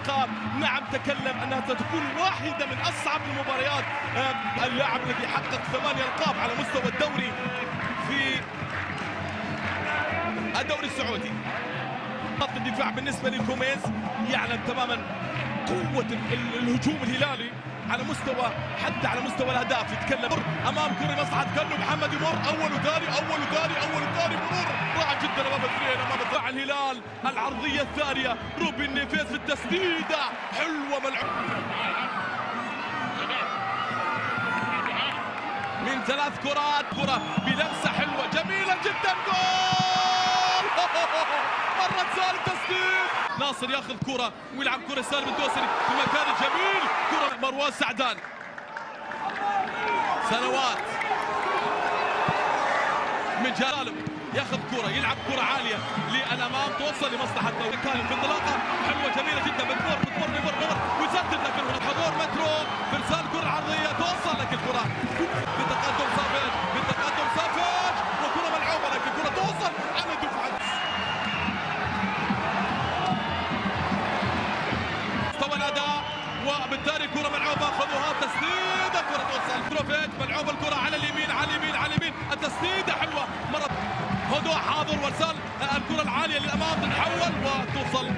الألقاب. نعم تكلم أنها ستكون واحدة من أصعب المباريات. اللاعب الذي حقق 8 ألقاب على مستوى الدوري في الدوري السعودي. خط الدفاع بالنسبة للكوميز يعلم تماما قوة الهجوم الهلالي على مستوى، حتى على مستوى الاهداف. يتكلم امام كره مصلحه كله، محمد يمر اول وثاني مرور رائع جدا امام الاثنين، امام دفاع الهلال. العرضيه الثانيه روبن نيفيز في التسديده حلوه ملعوبه من 3 كرات، كره بلمسه حلوه جميله جدا، جول مرة سالم تسديد. ناصر ياخذ كرة ويلعب كرة سالم الدوسري في مكان جميل، كرة مروان سعدان. سنوات من سالم ياخذ كرة، يلعب كرة عالية للأمام توصل لمصلحة كان في انطلاقة حلوة جميلة جدا، بتمر ويسدد، لكن هنا حضور مترو في ارسال كرة عرضية توصل، لكن الكرة بتقدم صافج وكرة ملعوبة، لكن الكرة توصل على دفعة وبالتالي الكرة ملعوبة، خذوها تسديدة، الكرة توصل تروفيت ملعوبة، الكرة على اليمين التسديدة حلوة مرة هدوء حاضر وارسال الكرة العالية للأمام تتحول وتوصل